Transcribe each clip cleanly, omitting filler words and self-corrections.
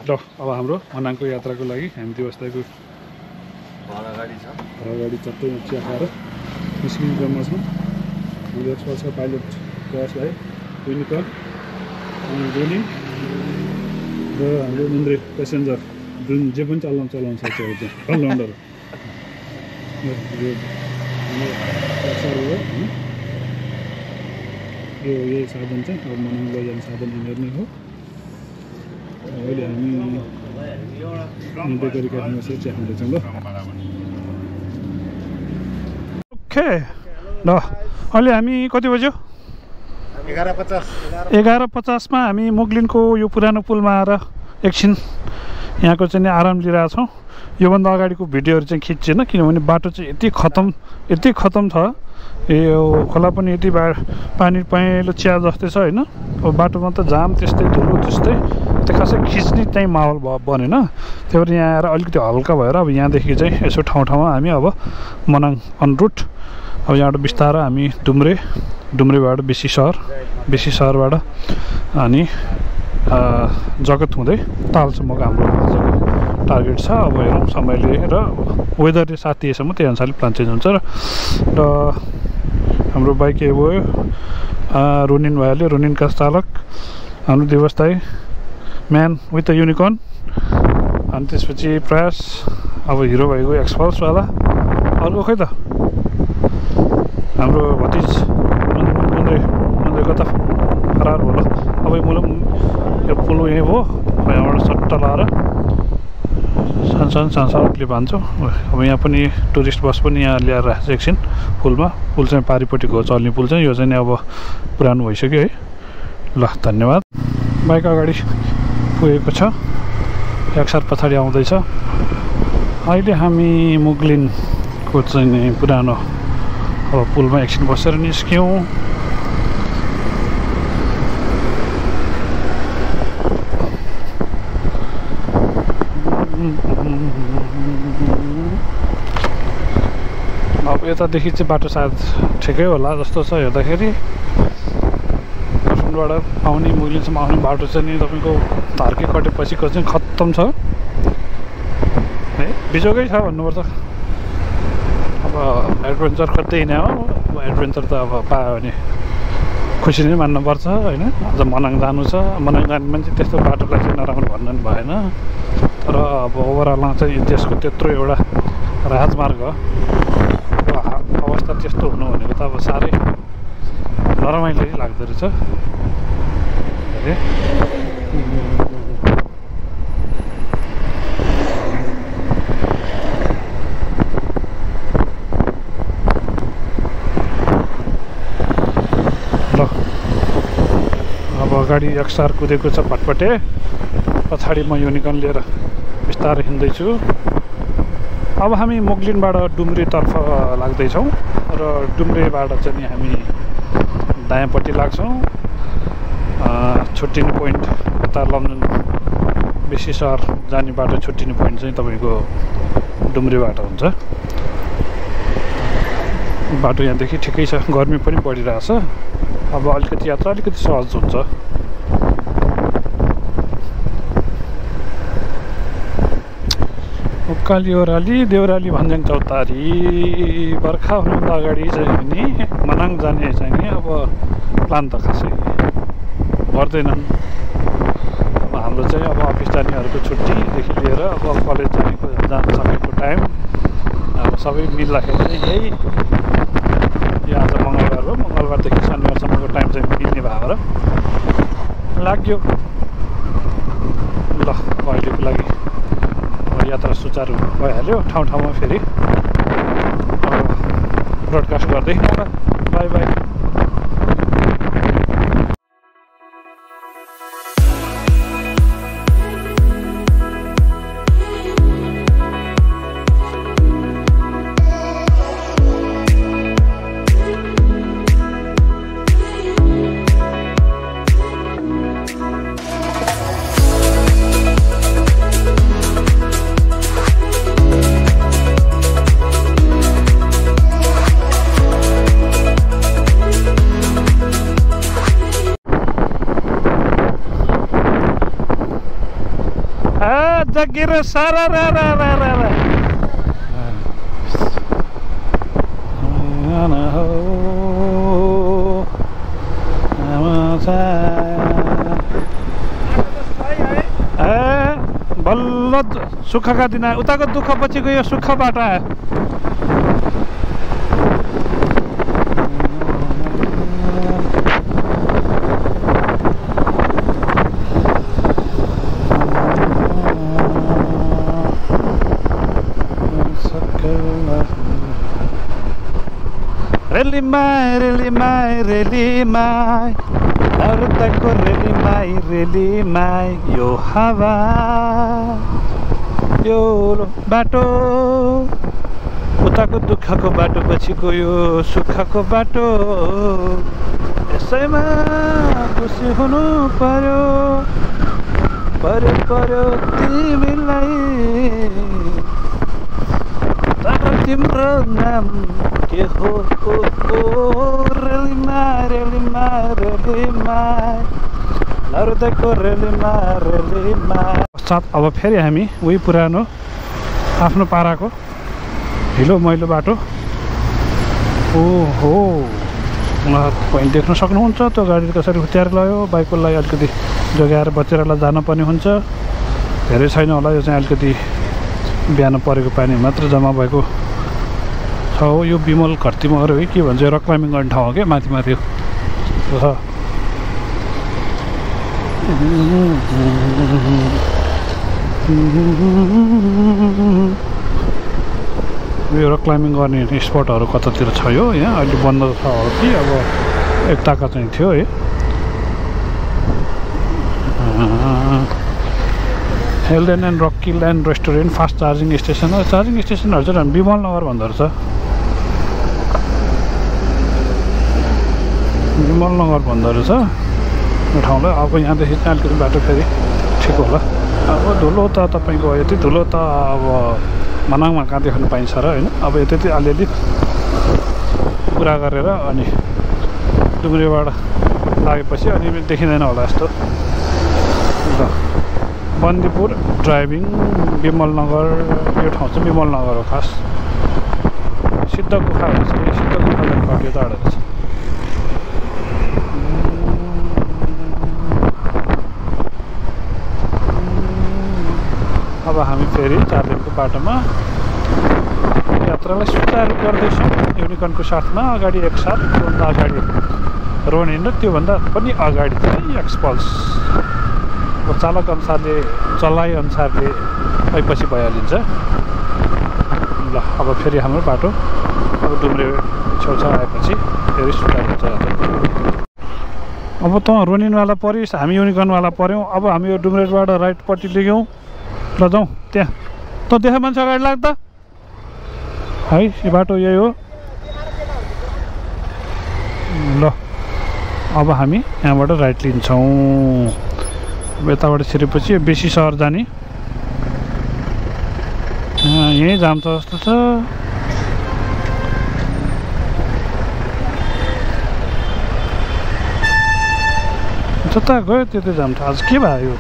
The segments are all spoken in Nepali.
ल अब हाम्रो मनाङको यात्राको लागि हामी दिवसताको गाडी चट्टै चिया खाएर निस्किने क्रममा छौँ। हाम्रो एक्सपर्ट छ पाइलट प्रयास भाइ, युनिकर्न अनि रोनी र हाम्रो मुन्द्रे पेसेन्जर जुन जे पनि चलाउन सक्छ त्यहाँ अलराउन्डर यो यही साधन चाहिँ अब मनाङ लैजाने साधन यिनीहरू नै हो। अहिले हामी बेकरी क्याफेमा चाहिँ चिया खाँदैछौँ। ल ओके ल अहिले हामी कति बज्यो? 11:50 हामी मुगलिनको यो पुरानो पुलमा आएर एकछिन यहाँको चाहिँ आराम लिइरहेछौँ। योभन्दा अगाडिको भिडियोहरू चाहिँ खिच्चेन किनभने बाटो चाहिँ यति खतम छ। यो खोला पनि यति पानी पहेँलो चिया जस्तै छ होइन। अब बाटोमा त जाम त्यस्तै धुलो त्यस्तै त्यो खासै खिच्ने चाहिँ माहौल बनेन। त्यही भएर यहाँ आएर अलिकति हल्का भएर अब यहाँदेखि चाहिँ यसो ठाउँमा हामी अब मनाङ अन रुट अब यहाँबाट बिस्तारै हामी डुम्रेबाट बेसी सहरबाट अनि जगत हुँदै तालसम्मको हाम्रो आजको टार्गेट छ। अब हेरौँ समयले र वेदरले साथ दिएसम्म त्यही अनुसारले प्लान चेन्ज हुन्छ। र हाम्रो बाइक ए भयो रोनिन भइहाल्यो, रोनिनका चालक हाम्रो दिवस दाई म्यान विथ द युनिकर्न अनि त्यसपछि प्रयास अब हिरो भाइको एक्सपल्सवाला अर्को खै त हाम्रो भतिज मन्दिर कता फरार भयो। अब यो पुल यहीँ भयो, यहाँबाट सट्ट लाएर सानो क्लिप हान्छौँ। अब यहाँ पनि टुरिस्ट बस पनि यहाँ ल्याएर राखेको छ एकछिन पुलमा। पुल चाहिँ पारिपट्टिको चल्ने पुल चाहिँ यो चाहिँ अब पुरानो भइसक्यो है। ल धन्यवाद। बाइक अगाडि पुगेको छ, एकसार पछाडि आउँदैछ। अहिले हामी मुगलिनको चाहिँ पुरानो अब पुलमा एकछिन बसेर निस्क्यौँ। अब यतादेखि चाहिँ बाटो सायद ठिकै होला जस्तो छ हेर्दाखेरि। काठमाडौँबाट आउने मुगलिनसम्म आउने बाटो चाहिँ नि तपाईँको धार्के कटेपछिको चाहिँ खत्तम छ है, बिजोकै छ भन्नुपर्छ। अब एडभेन्चर खोज्दै नै हो। अब एडभेन्चर त अब पायो भने खुसी नै मान्नुपर्छ होइन। अझ मनाङ जानु छ, मनाङ जाने मान्छे त्यस्तो बाटोलाई चाहिँ नराम्रो भन्नु पनि भएन। तर अब ओभरअलमा चाहिँ देशको त्यत्रो एउटा राजमार्ग अवस्था त्यस्तो हुनु भनेको त अब साह्रै नरमाइलो लाग्दो रहेछ। ल अब अगाडि एकसार कुदेको छ पटपटे, पछाडि म युनिकर्न लिएर बिस्तारै हिँड्दैछु। अब हामी मुगलिनबाट डुम्रेतर्फ लाग्दैछौँ र डुम्रेबाट चाहिँ हामी दायाँपट्टि लाग्छौँ। छुट्टिने पोइन्ट यता लमजुङ बेसी सहर जाने बाटो छुट्टिने पोइन्ट चाहिँ तपाईँको डुम्रेबाट हुन्छ। बाटो यहाँदेखि ठिकै छ, गर्मी पनि बढिरहेछ। अब अलिकति यात्रा अलिकति सहज हुन्छ। उकाली ओह्राली देउराली भन्ज्याङ चौतारी बर्खा हुनुभन्दा अगाडि चाहिँ नि मनाङ जाने चाहिँ नि अब प्लान त खासै गर्दैनन्। अब हाम्रो चाहिँ अब अफिस जानेहरूको छुट्टीदेखि लिएर अब कलेज जान सकेको टाइम अब सबै मिल्दाखेरि चाहिँ यही यो आज मङ्गलबार हो, मङ्गलबारदेखि शनिबारसम्मको टाइम चाहिँ मिल्ने भएर लाग्यो। ल अहिलेको लागि यात्रा सुचारू भइहाल्यो। ठाउँमा फेरि ब्रोडकास्ट गर्दै हिँड्नु। By by. गिरो सारा बल्ल सुखका दिन आयो उताको दुःख पछि गयो सुखबाट आयो रेलीमाई अर्तको रेलीमाई यो हावा यो बाटो उताको दुःखको बाटो पछि गयो सुखको बाटो यसैमा खुसी हुनु पर्यो तिमीलाई तर तिम्रो नाम के हो पश्चात अब फेरि हामी उही पुरानो आफ्नो पाराको ढिलो मैलो बाटो ओहो तपाईँ देख्न सक्नुहुन्छ त्यो गाडी कसरी हुत्याएर लग्यो बाइकलाई अलिकति जोगाएर बचेरलाई जानुपर्ने हुन्छ धेरै छैन होला यो चाहिँ अलिकति बिहान परेको पानी मात्र जम्मा भएको छ हो यो बिमल घरतीमा अरू है के भन्छ रक क्लाइम्बिङ गर्ने ठाउँ हो क्या माथि यो रक क्लाइम्बिङ गर्ने स्पटहरू कतातिर छ यो यहाँ अहिले बन्द छ हो कि अब एकताका चाहिँ थियो है हेल्डेन एन्ड रक्की land restaurant fast charging station charging स्टेसनहरू चाहिँ विमल नगर भन्दो रहेछ विमल नगर भन्दो रहेछ यो ठाउँलाई अब यहाँदेखि चाहिँ अलिकति बाटो फेरि ठिक होला अब धुलो त तपाईँको यति धुलो त अब मनाङमा कहाँ देख्न पाइन्छ र होइन अब यति अलिअलि पुरा गरेर अनि डुङ्ग्रेबाट लागेपछि अनि देखिँदैन होला यस्तो ल बन्दीपुर ड्राइभिङ विमल नगर यो ठाउँ चाहिँ विमल नगर हो खास सिद्ध गुफा भन्छ सिद्ध गुफालाई कट्यो टाढो छ अब हामी फेरि 4 दिनको बाटोमा यात्रालाई सुचारू गर्दैछौँ युनिकर्नको साथमा अगाडि एकसाथ त्योभन्दा अगाडि रोनिन र त्योभन्दा पनि अगाडि चाहिँ एक्सपल्स चालक अनुसारले चलाइ अनुसारले पछि भइहालिन्छ ल अब फेरि हाम्रो बाटो अब डुम्रे छेउछाउ आएपछि फेरि सुचारू हुन्छ अब त रोनिनवाला परिस् हामी युनिकर्नवाला पऱ्यौँ अब हामी यो डुम्रेबाट राइटपट्टि लिग्यौँ ल जाउँ त्यहाँ त देखा मान्छे अगाडि लाग्दा है यो बाटो यही हो ल अब हामी यहाँबाट राइट लिन्छौँ यताबाट छिरेपछि बेसी सहर जाने यहीँ जाम छ जस्तो छ जता गयो त्यतै जाम छ आज के भयो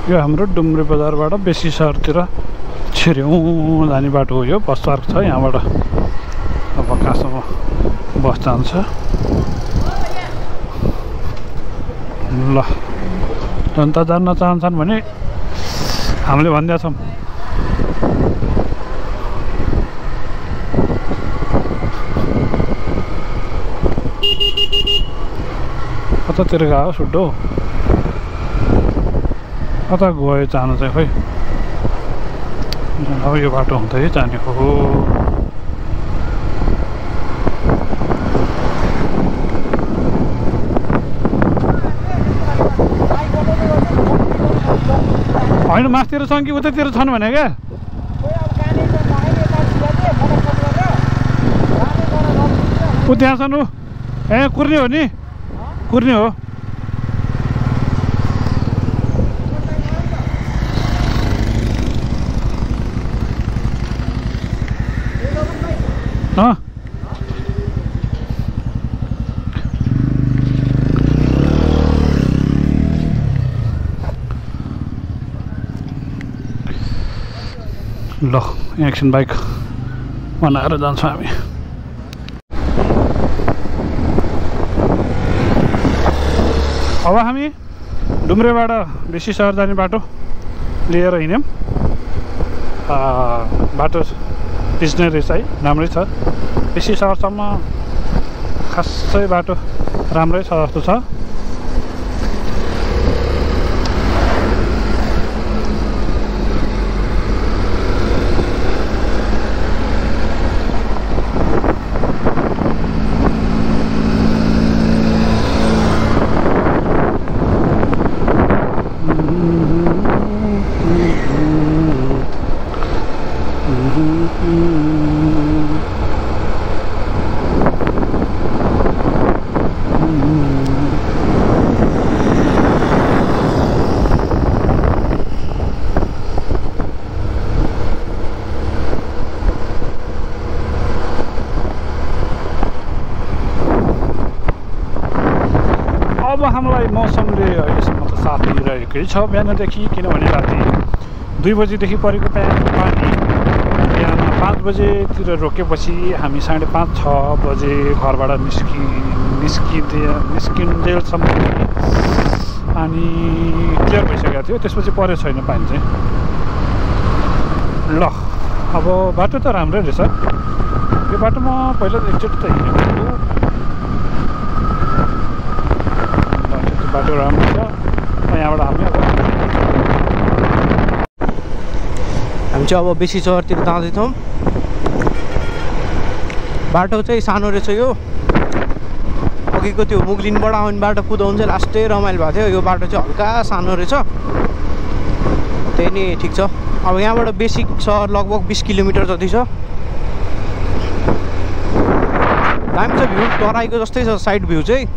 यो हाम्रो डुम्रे बजारबाट बेसी सहरतिर छिर्यौँ जाने बाटो हो यो बस पार्क छ यहाँबाट अब कहाँसम्म बस जान्छ ल जनता जान्न चाहन्छन् भने हामीले भनिदिएका छौँ कतातिर गयो सुड्डो कता गयो जानु चाहिँ खोइ अब यो बाटो हुँदै जानेको हो होइन मासतिर छन् कि उतैतिर छन् भने क्या ऊ त्यहाँ छन् ऊ ए कुर्ने हो नि कुर्ने हो ल एक्सन बाइक बनाएर जान्छौँ हामी। अब हामी डुम्रेबाट बेसी सहर जाने बाटो लिएर हिँड्यौँ। बाटो बिच्ने रहेछ है, राम्रै छ। बेसी सहरसम्म खासै बाटो राम्रै छ जस्तो छ। अब हामीलाई मौसमले अहिलेसम्म त साथ दिइरहेकै छ बिहानदेखि, किनभने राति 2 बजीदेखि परेको पानी बिहान 5 बजेतिर रोकेपछि हामी 5:30-6 बजे घरबाट निस्किन्जेलसम्म पानी क्लियर भइसकेको थियो। त्यसपछि परेको छैन पानी चाहिँ। ल अब बाटो त राम्रै रहेछ। यो बाटोमा पहिला एकचोटि त हिँडेको, बाटो राम्रो छ। यहाँबाट हामी चाहिँ अब बेसी सहरतिर जाँदैछौँ। बाटो चाहिँ सानो रहेछ। यो अघिको त्यो मुगलिनबाट आउने बाटो कुदाउनु चाहिँ लास्टै रमाइलो भएको थियो। यो बाटो चाहिँ हल्का सानो रहेछ, त्यही नै ठिक छ। अब यहाँबाट बेसी सहर लगभग 20 किलोमिटर जति छ। दामी छ भ्यू, तराईको जस्तै छ साइड भ्यू चाहिँ।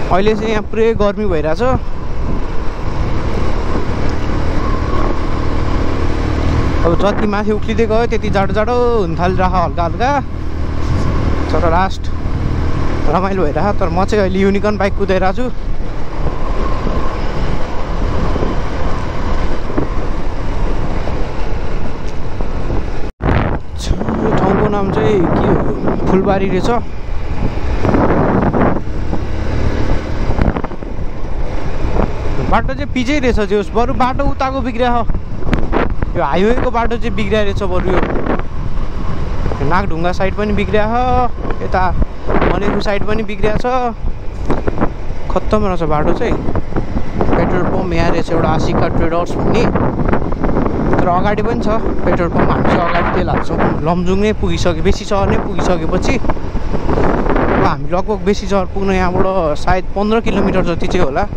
अहिले चाहिँ यहाँ पुरै गर्मी भइरहेछ। अब जति माथि उक्लिँदै गयो त्यति जाडो जाडो हुन थालिरहेको हल्का हल्का। तर लास्ट रमाइलो भइरहेको। तर म चाहिँ अहिले युनिकर्न बाइक कुदाइरहेको छु। ठाउँको नाम चाहिँ के हो, फुलबारी रहेछ। बाटो चाहिँ पिछै रहेछ जोस्, बरु बाटो उताको बिग्रियो। यो हाइवेको बाटो चाहिँ बिग्रिया रहेछ बरु। यो नागढुङ्गा साइड पनि बिग्रिया, यता मलेरु साइड पनि बिग्रिया छ। खत्तम रहेछ बाटो चाहिँ। पेट्रोल पम्प यहाँ रहेछ एउटा, आशिका ट्रेडर्स भन्ने। तर अगाडि पनि छ पेट्रोल पम्प। हामी चाहिँ अगाडि तेल हाल्छौँ। लमजुङ नै पुगिसक्यो, बेसी सहर नै पुगिसकेपछि अब हामी लगभग बेसी सहर पुग्न यहाँबाट सायद 15 किलोमिटर जति चाहिँ होला।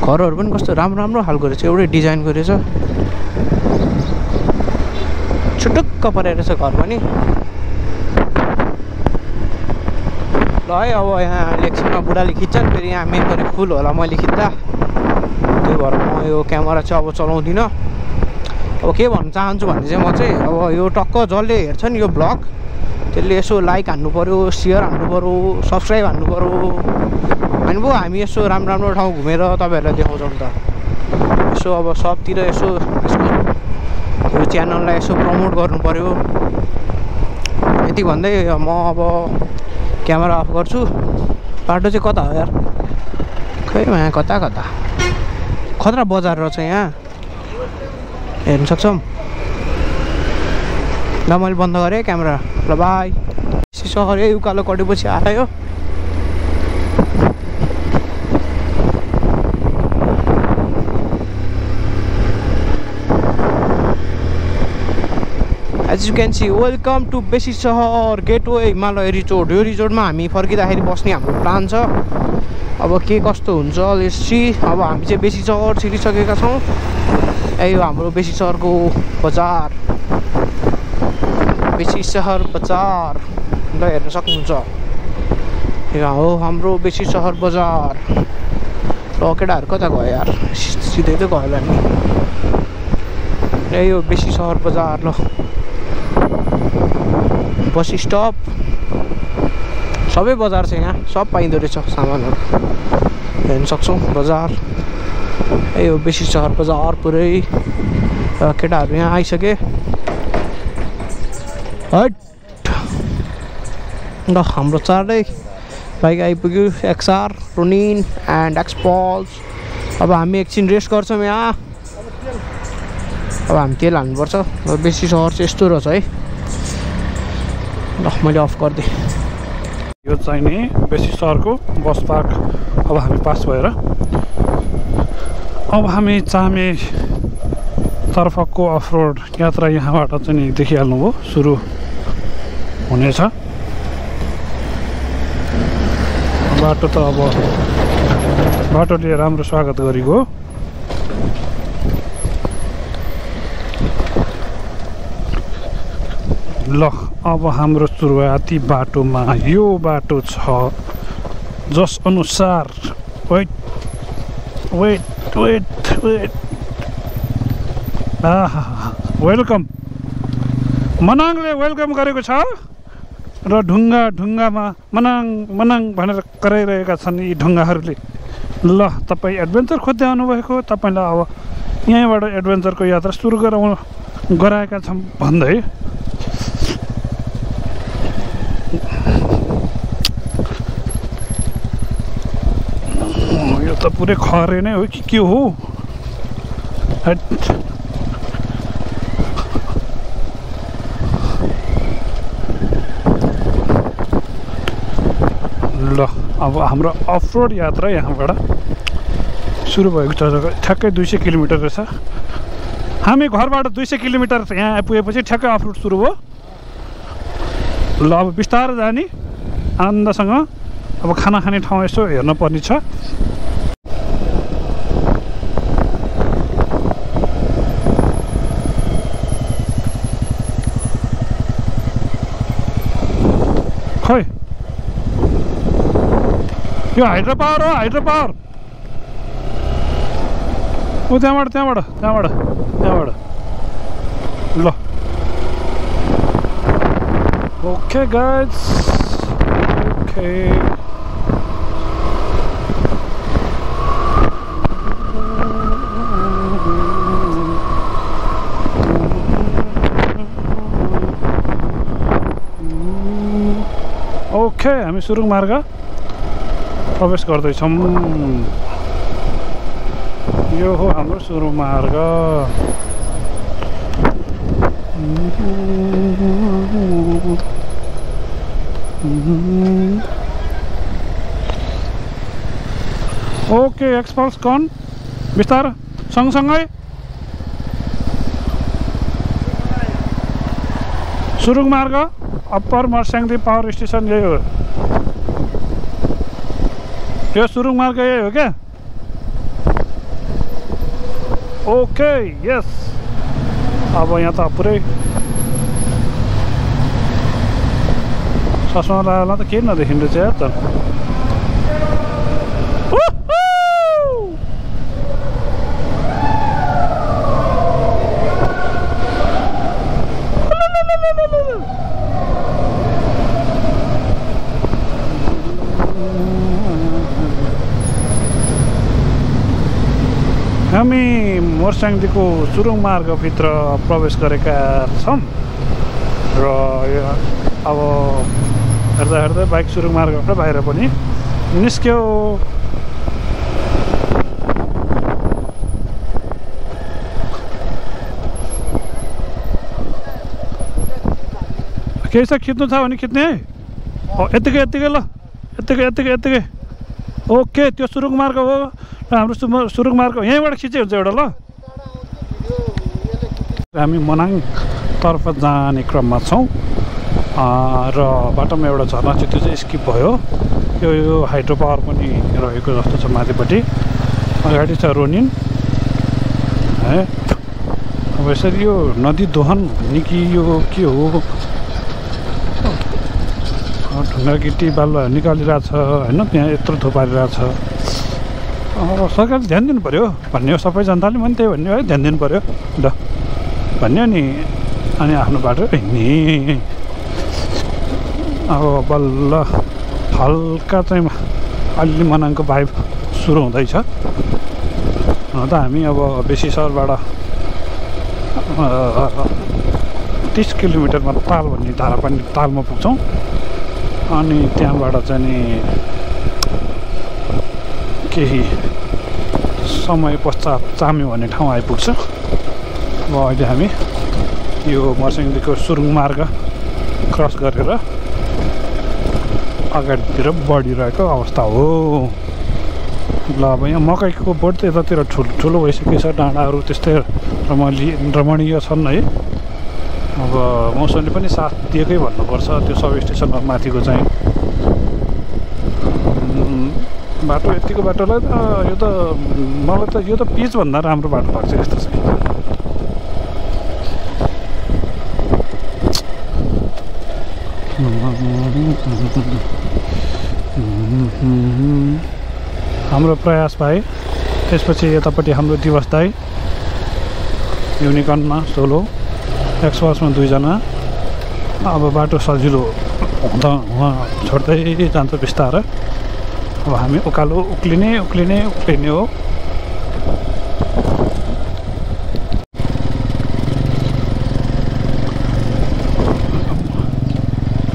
घरहरू पनि कस्तो राम्रो राम्रो खालको रहेछ, एउटै डिजाइनको रहेछ। छुटुक्क परेको रहेछ घर पनि। ल है अब यहाँ इलेक्सनमा बुढाले खिच्छन्, फेरि यहाँ मेमोरी फुल होला मैले खिच्दा। त्यही भएर म यो क्यामेरा चाहिँ अब चलाउँदिनँ। अब के भन्न चाहन्छु भने चाहिँ म चाहिँ अब यो टक्क जसले हेर्छ नि यो भ्लग, त्यसले यसो लाइक हान्नु पऱ्यो, सेयर हान्नु पऱ्यो, सब्सक्राइब हान्नु पऱ्यो। अनि भयो हामी यसो राम्रो राम्रो ठाउँ घुमेर तपाईँहरूलाई देखाउँछौँ त। यसो अब सबतिर यसो यो च्यानललाई यसो प्रमोट गर्नु पऱ्यो। यति भन्दै म अब क्यामेरा अफ गर्छु। बाटो चाहिँ कता हो यार, खै यहाँ कता कता खतरा बजार रहेछ यहाँ, हेर्न सक्छौँ। ल मैले बन्द गरेँ क्यामेरा। ल बाई। सहर यही उकालो कटेपछि आयो। As you can see welcome to Besisahar gateway Himalaya resort. यो रिजोर्टमा हामी फर्किँदाखेरि बस्ने हाम्रो प्लान छ। अब के कस्तो हुन्छ लेट्स सी। अब हामी चाहिँ बेसी सहर छिरिसकेका छौँ। यही हो हाम्रो बेसी सहरको बजार, बेसी सहर बजार। ल हेर्न सक्नुहुन्छ, यहाँ हो हाम्रो बेसी सहर बजार। ल केटाहरू कता गयो यार, सिधै त गयो होला नि। यही हो बेसी सहर बजार। ल बस स्टप सबै बजार छ यहाँ, सब पाइँदो रहेछ सामानहरू हेर्न सक्छौँ। बजार यो बेसी सहर बजार पुरै। केटाहरू यहाँ आइसके। हट ल हाम्रो चाँडै बाइक आइपुग्यो। XR, Ronin and XPulse. अब हामी एकछिन रेस्ट गर्छौँ यहाँ। अब हामी तेल हाल्नुपर्छ। बेसी सहर चाहिँ यस्तो रहेछ है। ल मैले अफ गरिदिएँ। यो चाहिँ नि बेसी सहरको बस पार्क। अब हामी पास भएर अब हामी चामे तर्फको अफरोड यात्रा यहाँबाट चाहिँ नि देखिहाल्नुभयो सुरु हुनेछ। बाटो त अब बाटोले राम्रो स्वागत गरेको हो। ल अब हाम्रो सुरुवाती बाटोमा यो बाटो छ जस अनुसार वेट वेलकम मनाङले वेलकम गरेको छ र ढुङ्गामा मनाङ भनेर कराइरहेका छन् यी ढुङ्गाहरूले। ल तपाईँ एडभेन्चर खोज्दै आउनुभएको, तपाईँलाई अब यहीँबाट एडभेन्चरको यात्रा सुरु गराएका छौँ भन्दै यो त पुरै खरे नै हो कि के हो। ल अब हाम्रो अफरोड यात्रा यहाँबाट सुरु भएको छ। ठ्याक्कै 200 किलोमिटर रहेछ। हामी घरबाट 200 किलोमिटर यहाँ आइपुगेपछि ठ्याक्कै अफरोड सुरु भयो। ल अब बिस्तारै जाने आनन्दसँग। अब खाना खाने ठाउँ यसो हेर्न पर्ने छ। खोइ यो हाइड्रो पावर हो, हाइड्रो पावर। ऊ त्यहाँबाट ल ओके गाइज ओके। ओके हामी सुरुङ मार्ग प्रवेश गर्दैछौँ। यो हो हाम्रो सुरुङ मार्ग। ओके एक्सपल्स कन बिस्तार सँगसँगै सुरुङ मार्ग अप्पर मर्स्याङदी पावर स्टेसन यही हो। यो सुरुङ मार्ग यही हो क्या। ओके यस। अब यहाँ त पुरै चस्मा लगाएर त केही नदेखिँदो छ यार त। हामी मोर्साङदीको सुरुङ मार्गभित्र प्रवेश गरेका छौँ र अब हेर्दा हेर्दै बाइक सुरुङ मार्गबाट बाहिर पनि निस्क्यो। केही छ खिच्नु छ भने खिच्ने है। यत्तिकै ल यत्तिकै ओके त्यो सुरुङ मार्ग हो हाम्रो सुरुङ मार्ग यहीँबाट खिचे हुन्छ एउटा। ल हामी मनाङतर्फ जाने क्रममा छौँ र बाटोमा एउटा झरना चाहिँ त्यो चाहिँ स्किप भयो। यो हाइड्रो पावर पनि रहेको जस्तो छ माथिपट्टि। अगाडि छ रोनिन है। अब यसरी यो नदी दोहन भन्ने कि यो के हो। ढुङ्गा गिटी बालुवा निकालिरहेछ होइन, त्यहाँ यत्रो थुपारिरहेछ। सरकारले ध्यान दिनु पऱ्यो भन्ने हो। सबै जनताले पनि त्यही भन्ने है, ध्यान दिनु पऱ्यो ल भन्यो नि। अनि आफ्नो बाटो हिँड्ने अब बल्ल हल्का चाहिँ अलि मनाङको भाइब सुरु हुँदैछ। त हामी अब बेसी सहरबाट 30 किलोमिटरमा ताल भन्ने तालमा पुग्छौँ। अनि त्यहाँबाट चाहिँ नि केही समय पश्चात चाम्यो भन्ने ठाउँ आइपुग्छ। अब अहिले हामी यो मर्सिङदेखिको सुरुङ मार्ग क्रस गरेर अगाडितिर बढिरहेको अवस्था हो। ल अब यहाँ मकैको बोट त यतातिर ठुलो भइसकेको छ, डाँडाहरू त्यस्तै रमणीय छन् है। अब मौसमले पनि साथ दिएकै भन्नुपर्छ। त्यो सब स्टेसनमा माथिको चाहिँ बाटो यतिको बाटोलाई त यो त मलाई त यो त पिचभन्दा राम्रो बाटो लाग्छ यस्तो चाहिँ। हाम्रो प्रयास भाइ, त्यसपछि यतापट्टि हाम्रो दिवस दाई युनिकर्नमा सोलो, एक्सवर्समा 2 जना। अब बाटो सजिलो हुँदा उहाँ छोड्दै जान्छ बिस्तारै। अब हामी उकालो उक्लिने हो।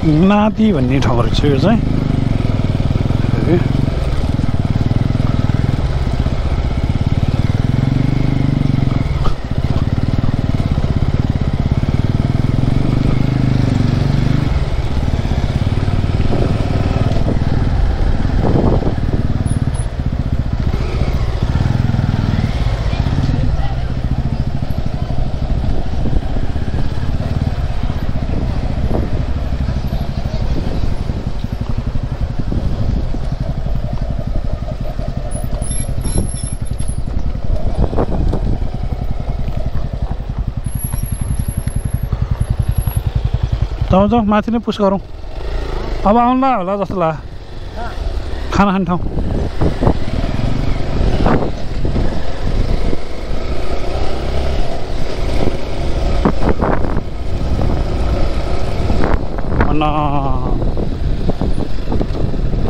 नादी भन्ने ठाउँ रहेछ यो चाहिँ। जाउँ माथि नै पुस गरौँ। अब आउला होला जस्तो लाग्यो खाना खाने ठाउँ।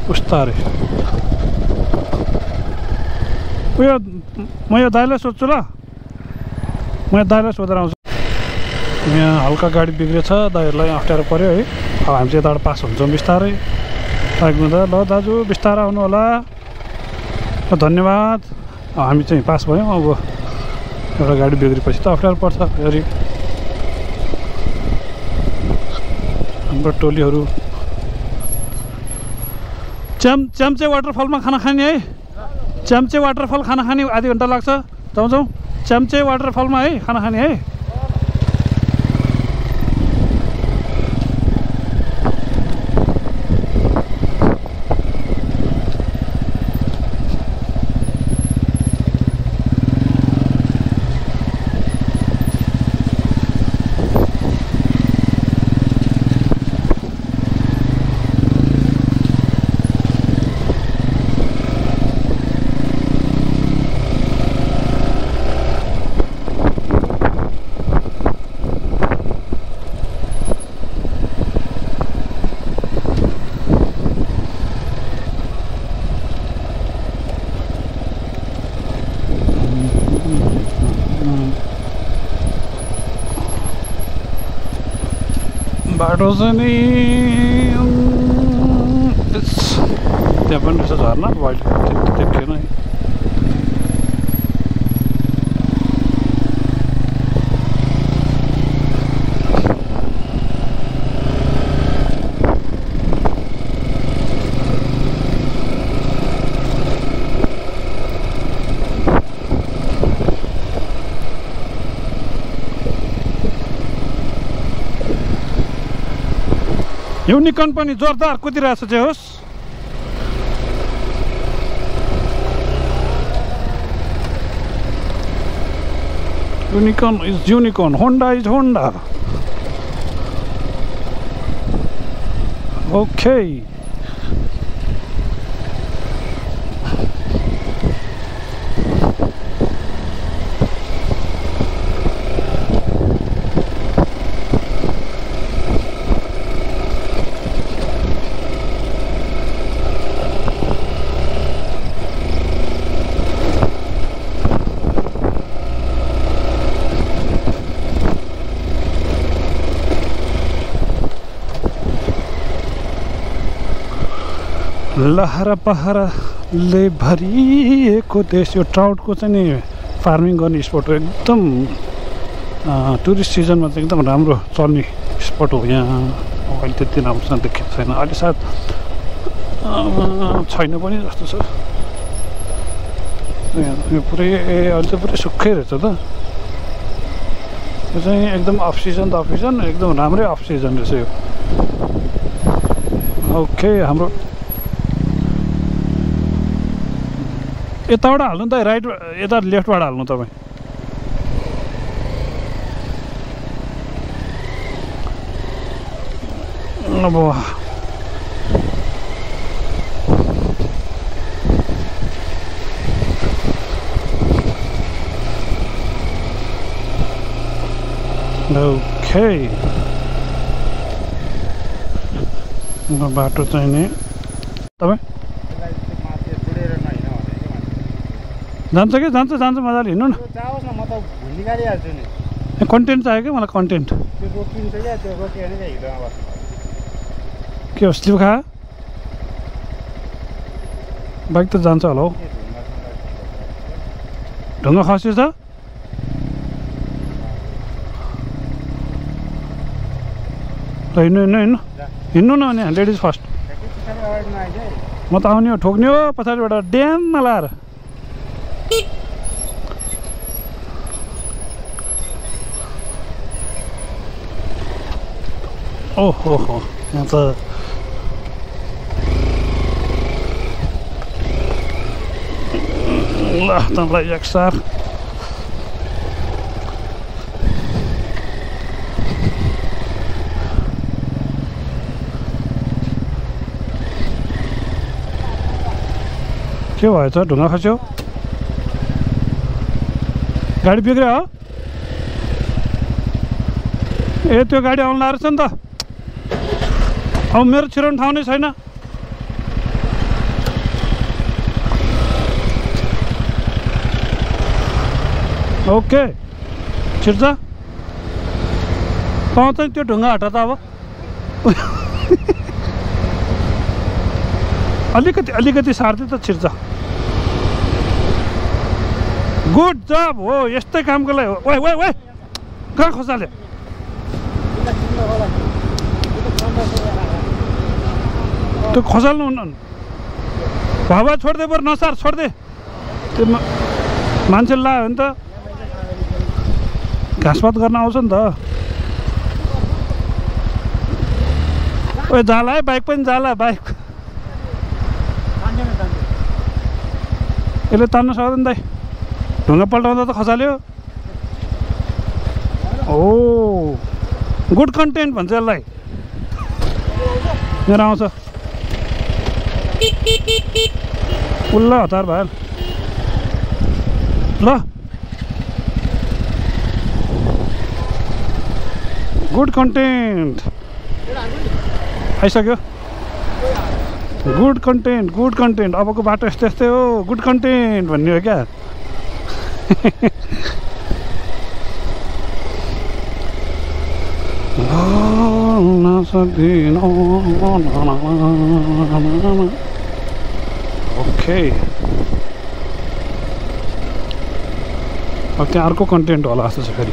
पुस्ता अरे उयो म यो दाइलाई सोध्छु ल, म यो दाइलाई सोधेर आउँछु। यहाँ हल्का गाडी बिग्रेछ, दाइहरूलाई अप्ठ्यारो पऱ्यो है। अब हामी चाहिँ यताबाट पास हुन्छौँ बिस्तारै। ल दाजु बिस्तारै आउनु होला, धन्यवाद। हामी चाहिँ पास भयौँ। अब एउटा गाडी बिग्रेपछि त अप्ठ्यारो पर्छ फेरि। हाम्रो टोलीहरू च्याम्चे वाटरफलमा खाना खाने है। च्याम्चे वाटरफल खाना खाने आधी घन्टा लाग्छ। जाउँ च्याम्चे वाटरफलमा है खाना खाने है। बाटो चाहिँ नि त्यहाँ पनि रहेछ झर्ना, अहिले देखिएन है। युनिकर्न पनि जोरदार कुदिरहेछ चाहिँ होस्। Unicorn is unicorn, Honda is Honda. Okay. लहरा पहराले भरिएको देश। यो ट्राउटको चाहिँ नि फार्मिङ गर्ने स्पट हो, एकदम टुरिस्ट सिजनमा चाहिँ एकदम राम्रो चल्ने स्पट हो। यहाँ अहिले त्यति राम्रोसँग देखेको छैन, अहिले सायद छैन पनि जस्तो छ। यो पुरै अहिले चाहिँ पुरै सुक्खै रहेछ त। यो चाहिँ एकदम अफ सिजन त अफ सिजन, एकदम राम्रै अफ सिजन रहेछ यो। ओके, हाम्रो यताबाट हाल्नु त, राइट यता लेफ्टबाट हाल्नु तपाईँ। अब ओके, बाटो चाहिँ नि तपाईँ जान्छ कि जान्छ जान्छ मजाले हिँड्नु न। कन्टेन्ट चाहियो क्या मलाई, कन्टेन्ट के हो स्लिप खा बाइक त जान्छ होला हौ। ढुङ्गा खस्यो छ ल, हिँड्नु हिँड्नु हिँड्नु हिँड्नु न अनि लेडिज फर्स्ट। म त आउने हो, ठोक्ने हो पछाडिबाट ड्याममा लाएर। ओहो हो, यहाँ त ल तपाईँलाई एक सार के भएछ? ढुङ्गा खस्यो, गाडी बिग्रियो हो। ए त्यो गाडी आउनु लाग्छ नि त, अब मेरो छिराउने ठाउँ नै छैन। ओके छिर्छ त चाहिँ त्यो ढुङ्गा हटा त अब। अलिकति अलिकति सार्दै त छिर्छ। गुड जब हो, यस्तै कामको लागि हो। ओए ओए ओए कहाँ खोसाल्यो? त्यो खोसाल्नु हुन्न, हावा छोड्दे बरु नसार, छोड्दे। त्यो मान्छेले लायो भने त घाँसपात गर्न आउँछ नि त। ओए जाला है, बाइक पनि जाला, बाइक यसले तान्नु सक्दैन दाइ, ढुङ्गा पल्टाउँदा त खसाल्यो। ओ गुड कन्टेन्ट भन्छ यसलाई, मेरो आउँछ उल्ल हतार भयो ल। गुड कन्टेन्ट आइसक्यो, गुड कन्टेन्ट गुड कन्टेन्ट। अबको बाटो यस्तै यस्तै हो, गुड कन्टेन्ट भन्ने हो क्या। ओके अब त्यहाँ अर्को कन्टेन्ट होला जस्तो छ फेरि।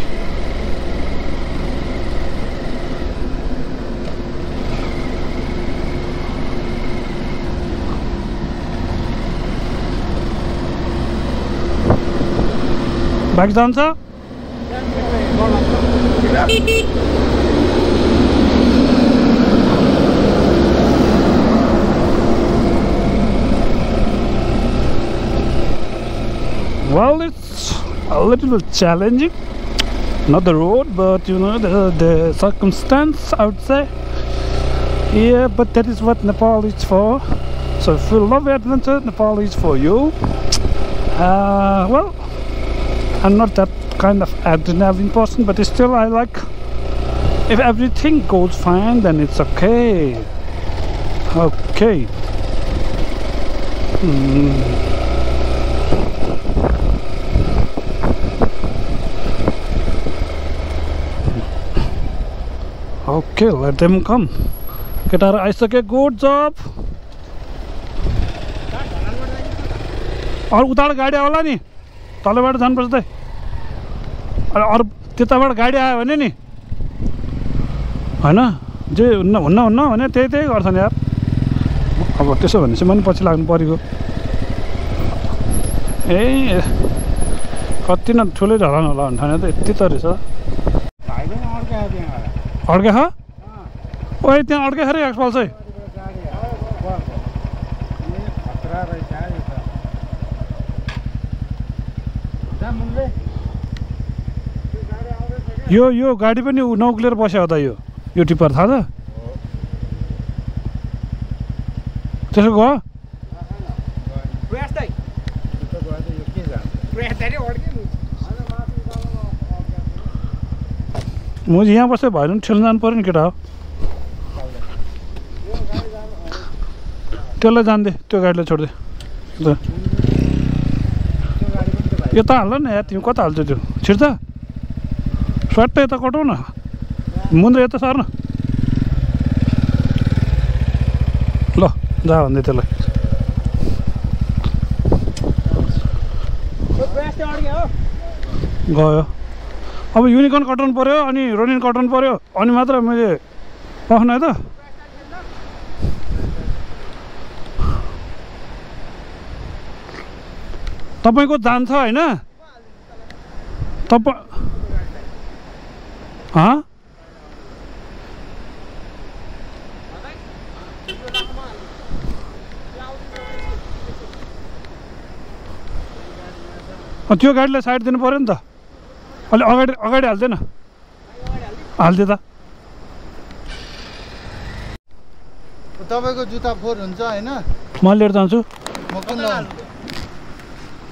बाइक जान्छ well, it's a little challenging, not the road but you know the circumstance I would say. Yeah, but that is what Nepal is for. So if you love adventure, Nepal is for you. Well, I'm not that kind of adrenaline person, but still I like, if everything goes fine then it's okay. Okay. Okay, let them come. केटाहरु आइसके, गुड जब। अरू उताबाट गाडी आउला नि तलबाट जानुपर्छ त अरू त्यताबाट गाडी आयो भने नि होइन जे हुन्न भने त्यही गर्छन् यार अब त्यसो भने चाहिँ पनि पछि लाग्नु परेको ए कति न ठुलै ढलान होला भन्ने ठाने त यति त रहेछ अड्के ख ओए त्यहाँ अड्के खरे एक्सपल चाहिँ यो गाडी पनि नउक्लिएर बस्यो हो त यो टिप्पर थाहा छ त्यसो गयो म यहाँ बस्दै भएन नि ठेल्न जानु पऱ्यो नि केटा हो त्यसलाई जान्दे त्यो गाडीलाई छोड्दे यो त हाल्ल न यार तिमी कता हाल्छौ त्यो छिर्छ स्वाट यता कटाउ न मुन्द्र यता सर्न ल जा भन्दै त्यसलाई गयो अब युनिकर्न कटाउनु पऱ्यो अनि रोनिन कटाउनु पऱ्यो अनि मात्र मैले पाउनु है त तपाईँको जान्छ होइन तपाईँ त्यो गाडीलाई साइड दिनु पऱ्यो नि त अलि अगाडि हाल्दैन हाल्दे त तपाईको जुत्ता फोहोर हुन्छ हैन म लिएर जान्छु म कुन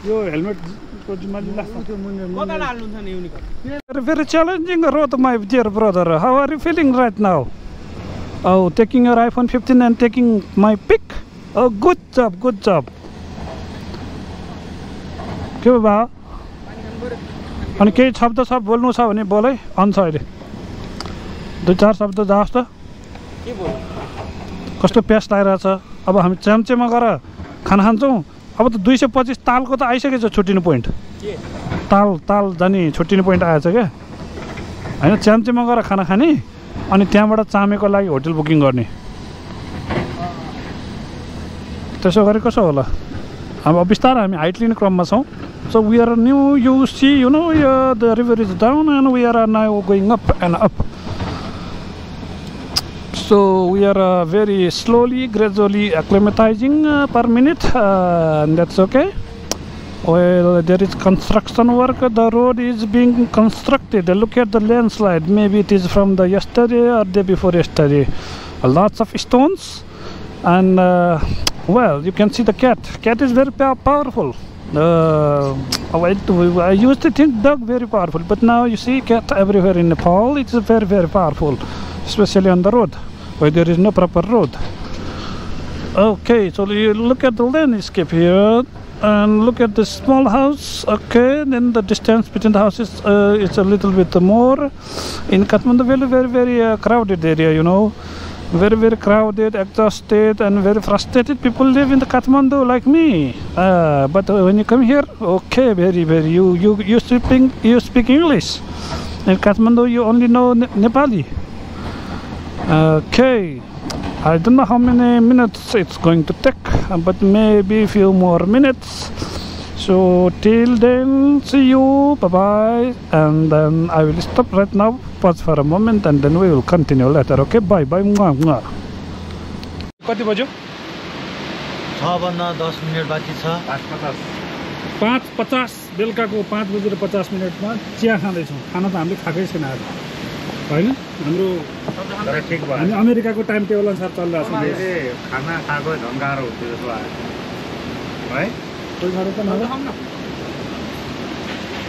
यो हेलमेटको जिम्मेवारी लाग्छ त्यो मुन्ने कता हाल्नुहुन्छ नि Unicorn very challenging road my dear brother how are you feeling right now Oh, taking your iPhone 15 and taking my pic. Oh, good job, good job. के भयो अनि केही शब्द सब बोल्नु छ भने बोल है अन छ अहिले दुई चार शब्द जाओस् त के बोल्नु कस्तो प्यास लागिरहेछ अब हामी च्याम्चेमा गएर खाना खान्छौँ अब त 225 तालको त आइसकेछ छुट्टिनु पोइन्ट ताल जाने छुट्टिनु पोइन्ट आएछ क्या हैन च्याम्चेमा गएर खाना खाने अनि त्यहाँबाट चामेको लागि होटल बुकिङ गर्ने त्यसो गरे कसो होला अब बिस्तारै हामी हाइट लिने क्रममा छौँ So we are new, you see, you know, the river is down and we are now going up and up. So we are very slowly, gradually acclimatizing per minute, and that's okay. Well, there is construction work, the road is being constructed. Look at the landslide, maybe it is from the yesterday or day before yesterday. Lots of stones, and well, you can see the cat is very powerful. I used to think dog very powerful, but now you see cat everywhere in Nepal. It's very, very powerful, especially on the road where there is no proper road. Okay, so you look at the landscape here and look at the small house. Okay, then the distance between the houses is a little bit more. In Kathmandu, very, very, very crowded area, you know. Very, very crowded, exhausted, and very frustrated people live in the Kathmandu like me. But when you come here, okay, very, very, you speak English. In Kathmandu, you only know Nepali. Okay, I don't know how many minutes it's going to take, but maybe a few more minutes. So till then, see you, bye-bye, and then I will stop right now, pause for a moment, and then we will continue later, okay? Bye-bye. कति बज्यो 6:10 मिनेट बाँकी छ 5:50 बेलुकाको 5:50 मा चिया खाँदैछौँ खाना त हामीले खाएकै छैन आज हैन हाम्रो ठिक भयो हामी अमेरिकाको टाइम टेबल अनुसार चलिरहेको छ खाना खाएको ढङ्गारो हुन्छ जस्तो आयो है कोही खानु त नला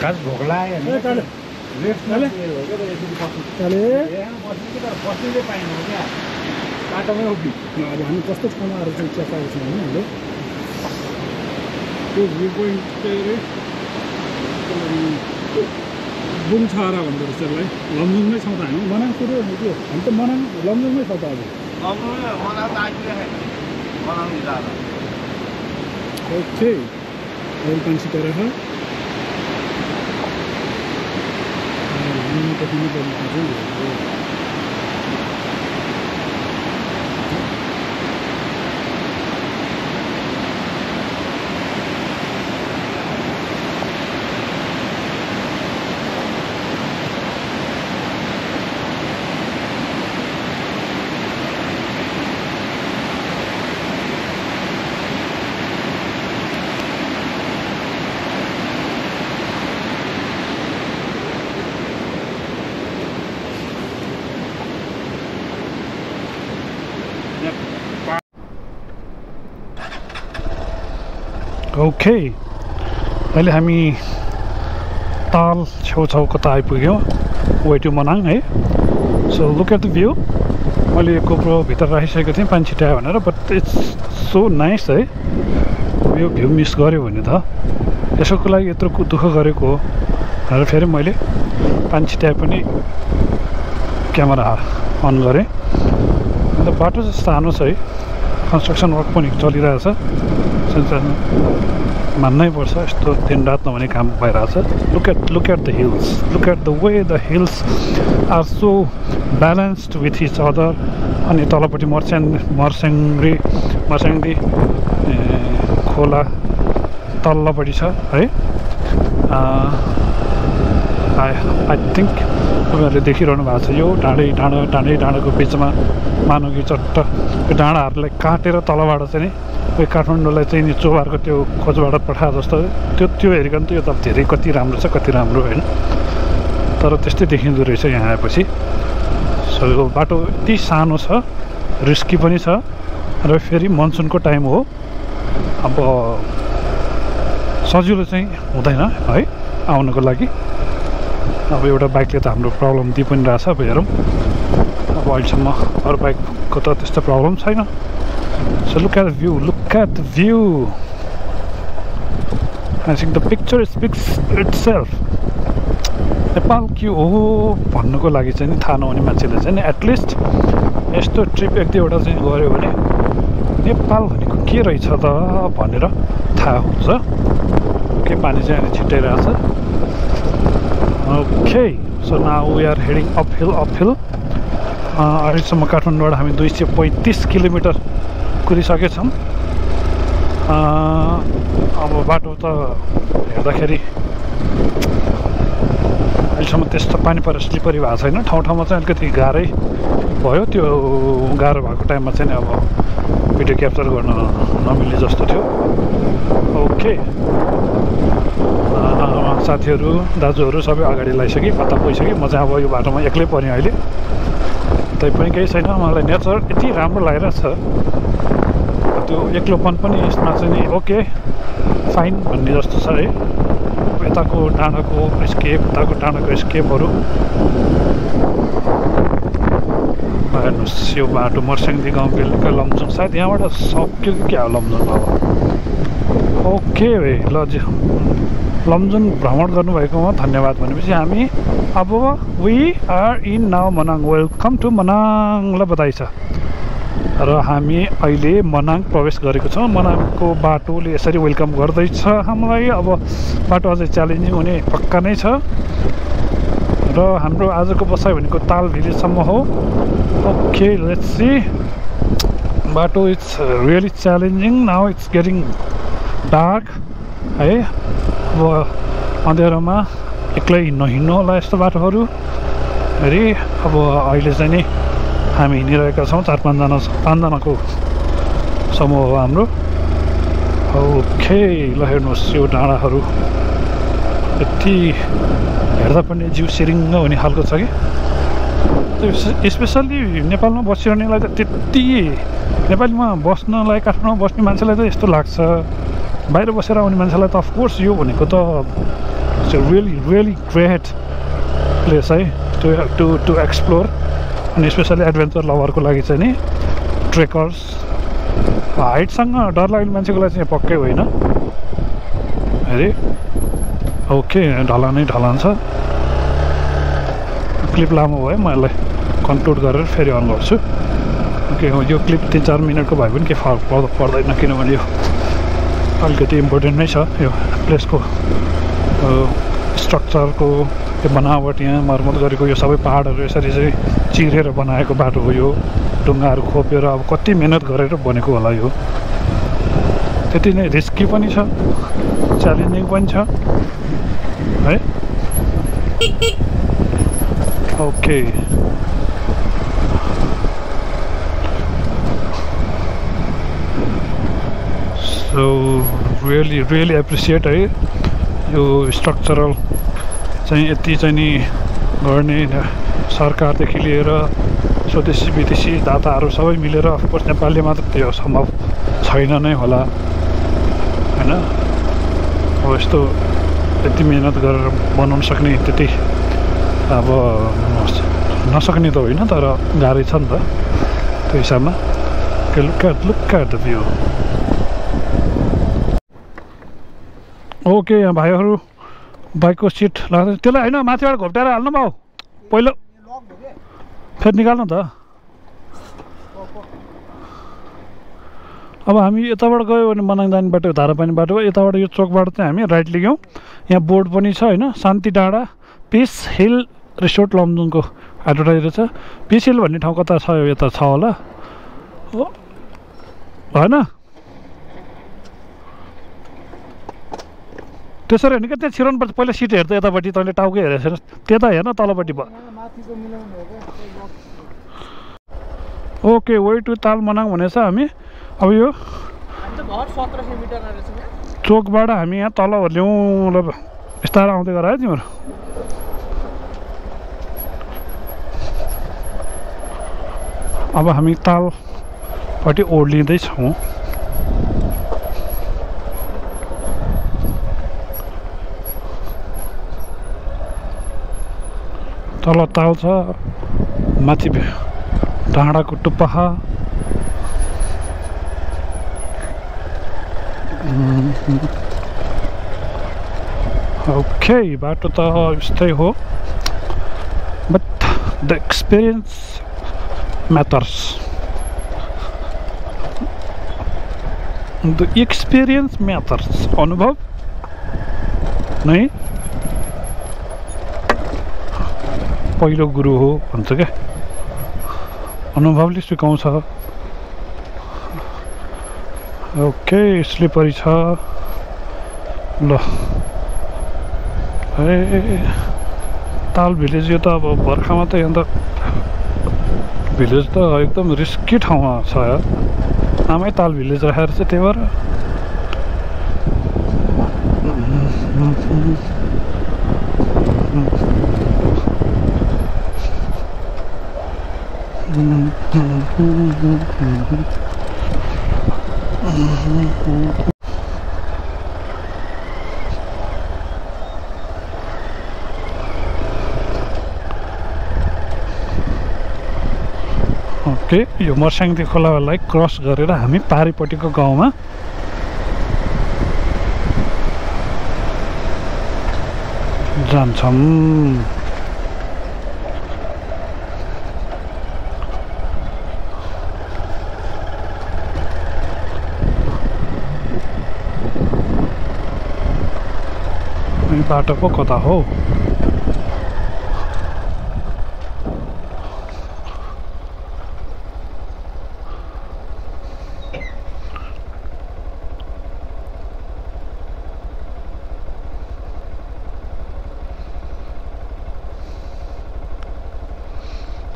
खास भोक लाग्यो नि बस्नुले पाइनु क्या बाटोमै उभियो अब हामी कस्तो ठाउँमा आएर चाहिँ चिया खाएको छौँ हामीले त्यो भ्यू पोइन्ट चाहिँ बुङछहरा भन्दो रहेछ यसलाई लमजुङमै छौँ त हामी मनाङ कुरो त्यो हामी त मनाङ लमजुङमै छ त अब ओके ओइल पानी छिटेर छ ओके अहिले हामी ताल छेउछाउको त आइपुग्यौँ वे टु मनाङ है so look at the view मैले गोप्रो भित्र राखिसकेको थिएँ पानी छिटायो भनेर बट इट्स सो नाइस है यो भ्यू मिस गऱ्यो भने त यसको लागि यत्रो दुःख गरेको हो भनेर फेरि मैले पानी छिटाए पनि क्यामेरा अन गरेँ अन्त बाटो चाहिँ सानो छ है कन्स्ट्रक्सन वर्क पनि चलिरहेछ सानो मान्नै पर्छ यस्तो दिन रात नहुने काम भइरहेछ look at the hills look at the way the hills are so balanced with each other अनि तलपट्टि मर्स्याङ्दी खोला तल्लोपट्टि छ है आई थिङ्क तपाईँहरूले देखिरहनु भएको छ यो डाँडैको बिचमा मानव कि चट्ट यो डाँडाहरूलाई काटेर तलबाट चाहिँ नि काठमाडौँलाई चाहिँ नि चोबारको त्यो खोजबाट पठाए जस्तो त्यो हेरिकन त यो त धेरै कति राम्रो छ कति राम्रो होइन तर त्यस्तै देखिँदो रहेछ यहाँ आएपछि सो यो बाटो यति सानो छ रिस्की पनि छ र फेरि मनसुनको टाइम हो अब सजिलो चाहिँ हुँदैन है आउनको लागि अब एउटा बाइकले त हाम्रो प्रब्लम दिइ पनि रहेछ अब हेरौँ अब अहिलेसम्म अरू बाइकको त त्यस्तो प्रब्लम छैन so look at the view I think the picture speaks itself Nepal के हो भन्नुको लागि चाहिँ नि थाहा नहुने मान्छेले चाहिँ नि एटलिस्ट यस्तो ट्रिप एक दुईवटा चाहिँ गऱ्यो भने नेपाल भनेको के रहेछ त भनेर थाहा हुन्छ के पानी चाहिँ अहिले छिटाइरहेछ okay so now we are heading uphill अहिलेसम्म काठमाडौँबाट हामी 235 किलोमिटर कुदिसकेछौँ अब बाटो त हेर्दाखेरि अहिलेसम्म त्यस्तो पानी परेर स्लिपरी भएको छैन ठाउँमा चाहिँ अलिकति गाह्रै भयो त्यो गाह्रो भएको टाइममा चाहिँ नि अब भिडियो क्याप्चर गर्न नमिल्ने जस्तो थियो ओके साथीहरू दाजुहरू सबै अगाडि लगाइसकेँ कता गइसकेँ म चाहिँ अब यो बाटोमा एक्लै परेँ अहिले तैपनि केही छैन मलाई नेचर यति राम्रो लागिरहेछ त्यो एक्लोपन पनि यसमा चाहिँ नि ओके फाइन भन्ने जस्तो छ है यताको डाँडाको स्केपहरू हेर्नुहोस् यो बाटो मर्स्याङ्दी गाउँ बेलुका लमजुङ सायद यहाँबाट सक्यो कि क्या लमजुङ अब ओके ल लमजुङ भ्रमण गर्नुभएकोमा धन्यवाद भनेपछि हामी अब we are in now Manang welcome to Manang ल बधाई छ र हामी अहिले मनाङ प्रवेश गरेको छौँ मनाङको बाटोले यसरी वेलकम गर्दैछ हामीलाई अब बाटो अझै च्यालेन्जिङ हुने पक्का नै छ र हाम्रो आजको बसाइ भनेको ताल भिलेजसम्म हो ओके लेट्स सी बाटो it's really challenging now it's getting dark है अब अँध्यारोमा एक्लै नहिँड्नु होला यस्तो बाटोहरू अरे अब अहिले चाहिँ नि हामी हिँडिरहेका छौँ 4-5जनाको समूह हो हाम्रो ओके ल हेर्नुहोस् यो डाँडाहरू यति हेर्दा पनि जिउ सिरिङ्ग हुने खालको छ कि स्पेसल्ली नेपालमा बसिरहनेलाई त त्यति नेपालीमा बस्नलाई काठमाडौँमा बस्ने मान्छेलाई त यस्तो लाग्छ बाहिर बसेर आउने मान्छेलाई त अफकोर्स यो भनेको त रियली ग्रेट प्लेस है टु एक्सप्लोर अनि स्पेसली एडभेन्चर लभरको लागि चाहिँ नि ट्रेकर्स हाइटसँग डर लाग्ने मान्छेको लागि चाहिँ पक्कै होइन अरे ओके ढलान छ क्लिप लामो भयो म यसलाई कन्क्लुड गरेर फेरि अन गर्छु ओके यो क्लिप 3-4 मिनटको भए पनि केही फरक पर्दैन किनभने यो अलिकति इम्पोर्टेन्ट नै छ यो प्लेसको स्ट्रक्चरको यो बनावट यहाँ मर्मत गरेको यो सबै पहाडहरू यसरी चाहिँ चिरेर बनाएको बाटो हो यो ढुङ्गाहरू खोपेर अब कति मेहनत गरेर बनेको होला यो त्यति नै रिस्की पनि छ च्यालेन्जिङ पनि छ है ओके सो रियली एप्रिसिएट है यो स्ट्रक्चरल चाहिँ यति चाहिँ नि गर्ने सरकारदेखि लिएर स्वदेशी विदेशी दाताहरू सबै मिलेर अफकोर्स नेपालले मात्र त्यो सम्भव छैन नै होला हैन अब यस्तो यति मेहनत गरेर बनाउन सक्ने त्यति अब नसक्ने त होइन तर गाह्रै छ नि त त्यो हिसाबमा look at the view okay यहाँ भाइहरू बाइकको सिट लाग्छ त्यसलाई होइन माथिबाट घोप्टाएर हाल्नु भाउ पहिलो फेरि निकाल्नु त अब हामी यताबाट गयो भने मनाङ जाने बाटो धारापानी बाटो यताबाट यो चोकबाट चाहिँ हामी राइट लियौँ यहाँ बोर्ड पनि छ होइन शान्ति डाँडा पिस हिल रिसोर्ट लमजुङको एडभर्टाइज रहेछ पिस हिल भन्ने ठाउँ कता छ यता छ होला होइन त्यसरी होइन क्या त्यहाँ छिराउनुपर्छ पहिला सिट हेर्दा यतापट्टि तैँले टाउकै हेरेको छैन त्यता हेर्न तलपट्टि भयो ओके वे टु ताल मनाङ भनेछ हामी अब यो चोकबाट हामी यहाँ तल ल्याउँ ल बिस्तारै आउँदै गर है तिमीहरू अब हामी तालपट्टि ओर्लिँदैछौँ तल ताल छ माथि डाँडाको टुप्पाहा ओके बाटो त यस्तै हो but the experience matters the experience matters अनुभव नै पहिलो गुरु हो भन्छ क्या अनुभवले सिकाउँछ ओके स्लिपरी छ ल ए ताल भिलेज यो त अब बर्खामा त यहाँ त भिलेज त एकदम रिस्की ठाउँमा छ नामै ताल भिलेज राखेर चाहिँ त्यही भएर ओके यो मर्स्याङदी खोलालाई क्रस गरेर हामी पारिपट्टिको गाउँमा जान्छौँ बाटो पो कता हो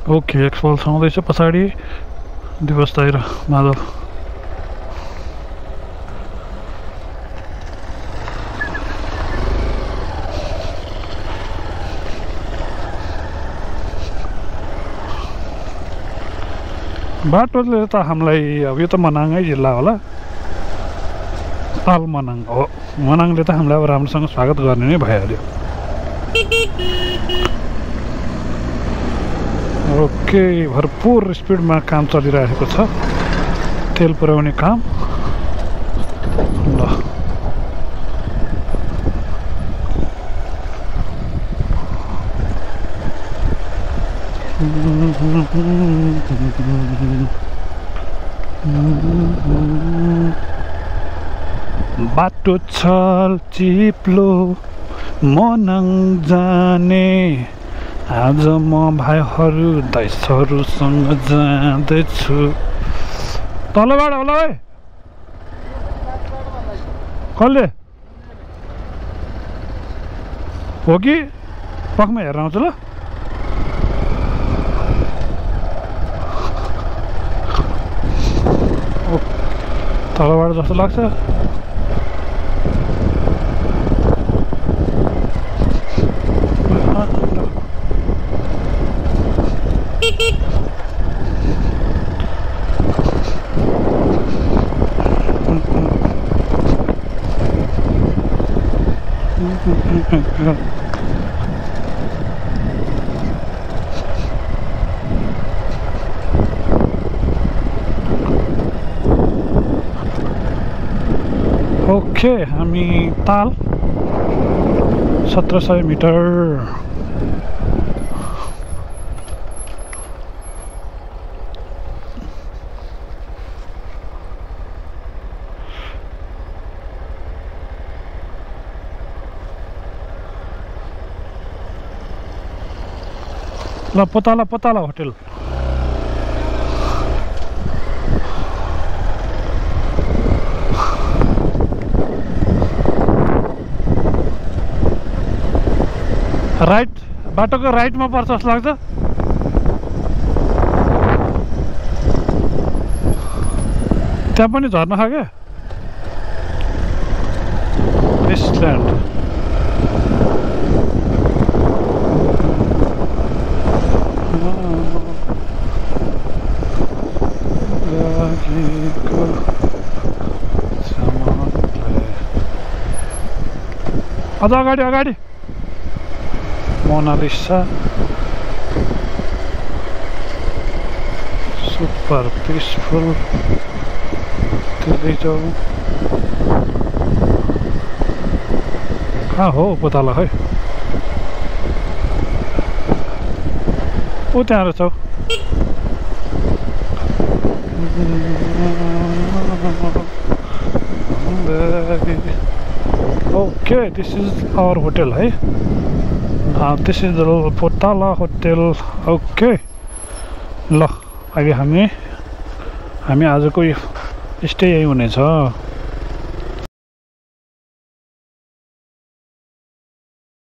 ओके एक्सपल्स आउँदैछ पछाडि दिवस दाइ र माधव बाटोले त हामीलाई अब यो त मनाङै जिल्ला होला ताल मनाङ हो मनाङले त हामीलाई अब राम्रोसँग स्वागत गर्ने नै भइहाल्यो ओके भरपुर स्पिडमा काम चलिरहेको छ तेल पुर्याउने काम ल बाटो छल चिप्लो मनाङ जाने आज म भाइहरू दाइसहरूसँग जाँदैछु तलबाट होला है कसले हो कि पखमा हेरेर आउँछु ल तलबाट जस्तो लाग्छ ओके हामी ताल 1700 मिटर ल पोताला होटल राइट बाटोको राइटमा पर्छ जस्तो लाग्छ त्यहाँ पनि झर्ना छ क्या वेस्टल्यान्ड अझ अगाडि मोनालिसा सुपर पिसफुल त्यही जाऊ कहाँ हो पोताला है ऊ त्यहाँ रहेछ okay this is our hotel है this is the Potala hotel okay ल अहिले हामी आजको स्टे यही हुनेछ